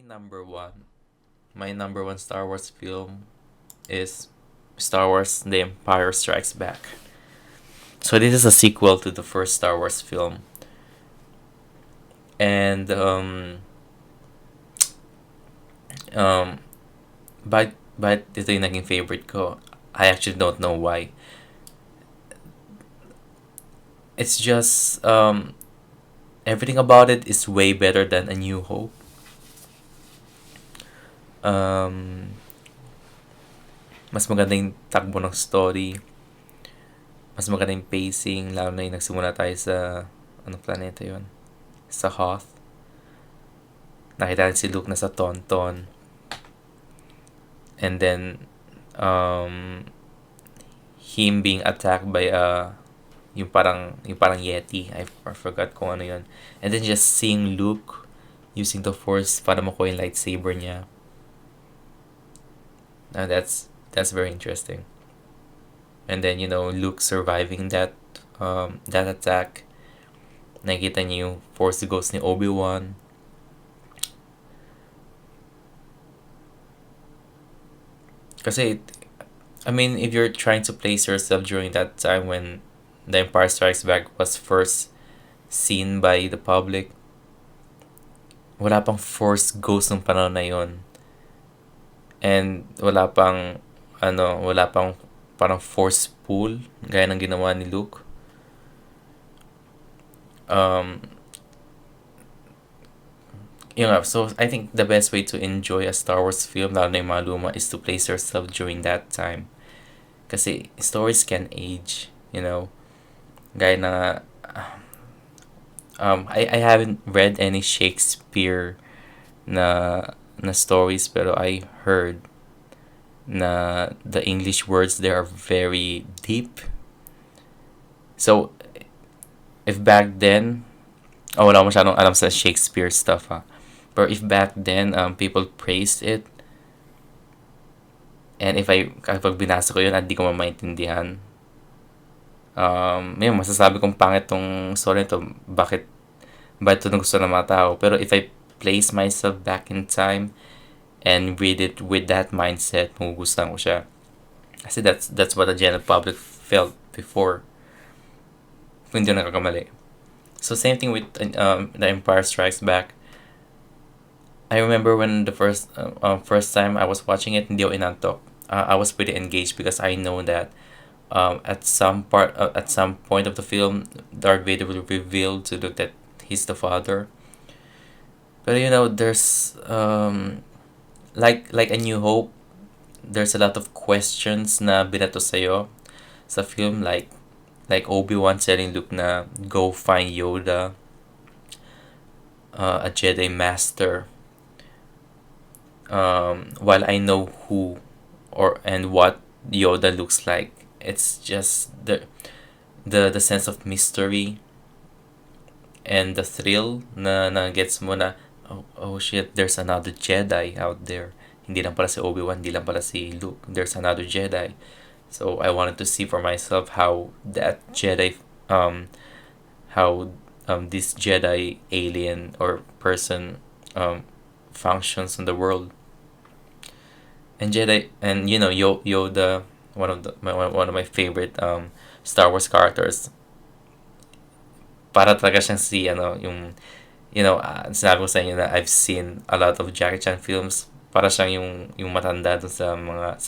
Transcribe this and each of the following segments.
number one, my number one Star Wars film is Star Wars: The Empire Strikes Back. So this is a sequel to the first Star Wars film, and um, but ito yung naging favorite ko. I actually don't know why. It's just everything about it is way better than A New Hope. Um, mas maganda yung takbo ng story, mas maganda yung pacing, lalo na yung nagsimula tayo sa, anong planeta yun? Sa Hoth. Nakita natin si Luke na sa Tauntaun. And then, him being attacked by yung parang Yeti. I forgot kung ano yun. And then just seeing Luke using the Force para makuha yung lightsaber niya. That's very interesting. And then, Luke surviving that attack. Nakikita niyo yung Force Ghost ni Obi-Wan. Kasi, I mean, if you're trying to place yourself during that time when The Empire Strikes Back was first seen by the public, wala pang Force Ghost ng panahon na yon. And wala pang parang force pull gaya ng ginawa ni Luke. So I think the best way to enjoy a Star Wars film, lalo na yung mga luma, is to place yourself during that time. Kasi stories can age, Gaya na, I haven't read any Shakespeare na stories, pero I heard na the English words there are very deep. So, if back then, wala ko masyadong alam sa Shakespeare stuff, ha. But if back then, people praised it, and kapag binasa ko yun at di ko mamaintindihan, masasabi kong pangit tong story nito, bakit ito gusto ng mga tao. Pero if I place myself back in time and read it with that mindset, magugustuhan ko siya. Kasi that's what the general public felt before. Kung hindi nakakamali. So same thing with The Empire Strikes Back. I remember when the first time I was watching it, hindi ako inantok. I was pretty engaged because I know that at some point of the film, Darth Vader will reveal to Luke that he's the father. But there's like A New Hope, there's a lot of questions na binato sa'yo sa film, like Obi-Wan telling Luke na go find Yoda, a Jedi Master. While I know who and what Yoda looks like, it's just the sense of mystery and the thrill na gets mo na, oh shit, there's another Jedi out there. Hindi lang pala si Obi-Wan, hindi lang pala si Luke. There's another Jedi. So I wanted to see for myself how that Jedi, how this Jedi alien or person functions in the world. And Jedi, and Yoda, one of my favorite Star Wars characters. Para talaga siyang sinabi ko sa inyo na I've seen a lot of Jackie Chan films. Para siyang yung matanda dun sa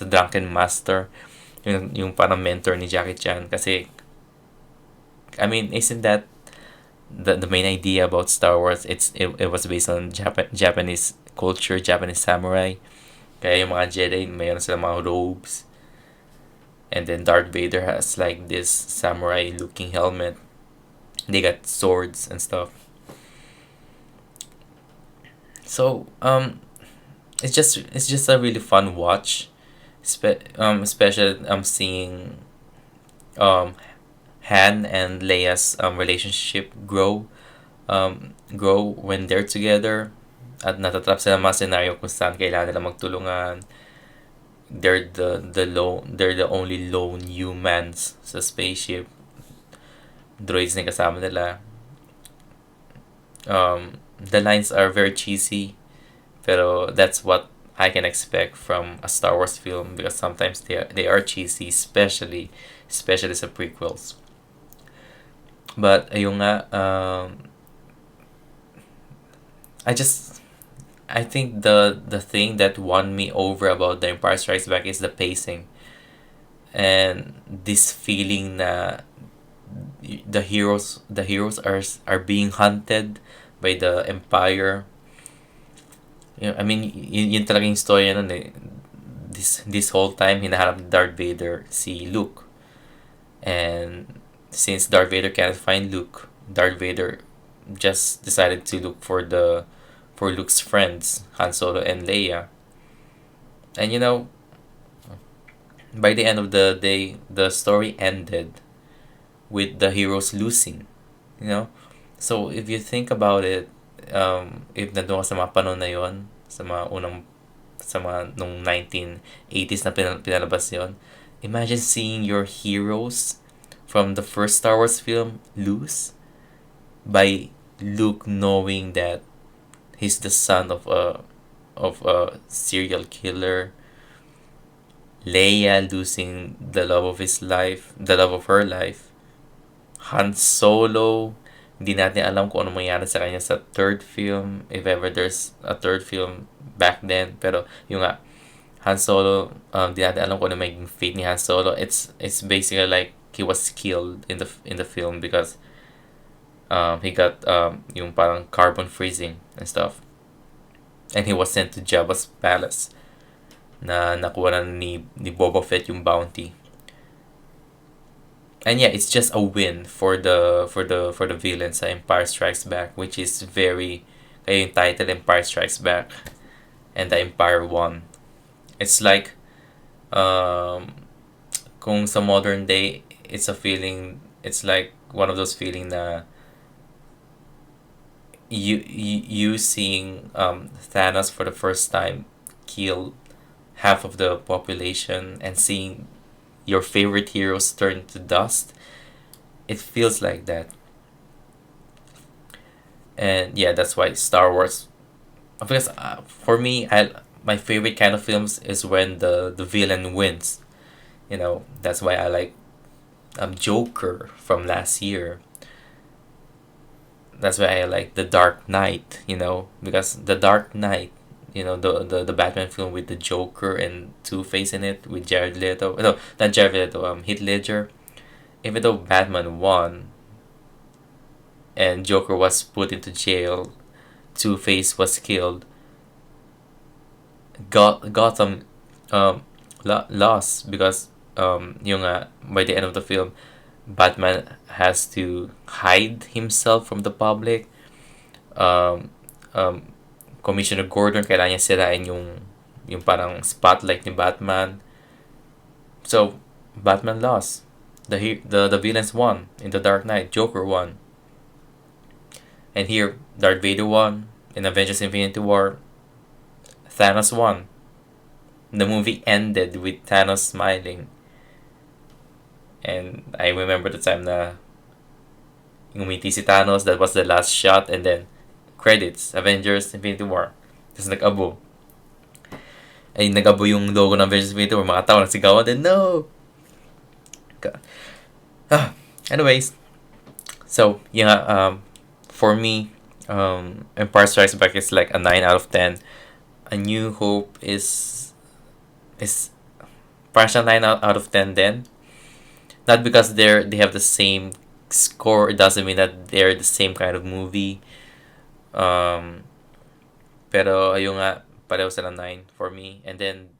Drunken Master, yung parang mentor ni Jackie Chan. Kasi, I mean, isn't that the main idea about Star Wars? It was based on Japanese culture, Japanese samurai. Kaya yung mga Jedi, mayroon sila mga robes. And then Darth Vader has like this samurai looking helmet. They got swords and stuff. So it's just a really fun watch, especially seeing Han and Leia's relationship grow when they're together, at natatrap sila mga scenario kung saan kailangan nila magtulungan. They're the only lone humans sa spaceship. Droids na kasama nila. The lines are very cheesy, Pero that's what I can expect from a Star Wars film because sometimes they are cheesy, especially sa prequels. But ayun nga, I just I think the thing that won me over about The Empire Strikes Back is the pacing and this feeling na the heroes are being hunted by the Empire. I mean, yun talaga yung story nun eh. This whole time, hinahanap ni Darth Vader si Luke. And since Darth Vader can't find Luke, Darth Vader just decided to look for Luke's friends, Han Solo and Leia. And by the end of the day, the story ended with the heroes losing. You know? So if you think about it, if nandun ka sa mga panahon na yon, sa mga nung 1980s na pinalabas yon, imagine seeing your heroes from the first Star Wars film lose by Luke knowing that he's the son of a serial killer, Leia losing the love of her life, Han Solo, hindi natin alam kung ano mangyari sa kanya sa third film, if ever there's a third film back then. Pero yung nga, Han Solo, hindi natin alam kung ano magiging fate ni Han Solo. It's basically like he was killed in the film because he got yung parang carbon freezing and stuff. And he was sent to Jabba's palace na nakuha na ni Boba Fett yung bounty. And yeah, it's just a win for the villain sa Empire Strikes Back, which is kaya yung title Empire Strikes Back and the Empire won. It's like kung sa modern day, it's like one of those feeling na you seeing Thanos for the first time kill half of the population and seeing your favorite heroes turn to dust. It feels like that. And yeah, that's why Star Wars, because for me, my favorite kind of films is when the villain wins. That's why I like Joker from last year. That's why I like The Dark Knight, because The Dark Knight, the Batman film with the Joker and Two-Face in it with Jared Leto. No, not Jared Leto, Heath Ledger. Even though Batman won and Joker was put into jail, Two-Face was killed, Gotham lost because by the end of the film, Batman has to hide himself from the public. Commissioner Gordon, kailangan niya sirain yung parang spotlight ni Batman. So, Batman lost. The villains won in The Dark Knight. Joker won. And here, Darth Vader won. In Avengers Infinity War, Thanos won. The movie ended with Thanos smiling. And I remember the time na ngumiti si Thanos, that was the last shot, and then credits, Avengers Infinity War. Tapos nag-abo. Ay, nag-abo yung logo ng Avengers Infinity War. Mga tao nagsigawan din, no! Anyways. So, for me, Empire Strikes Back is like a 9 out of 10. A New Hope is partial 9 out of 10 then. Not because they have the same score, it doesn't mean that they're the same kind of movie. Pero ayun nga, pareho sila 9 for me. And then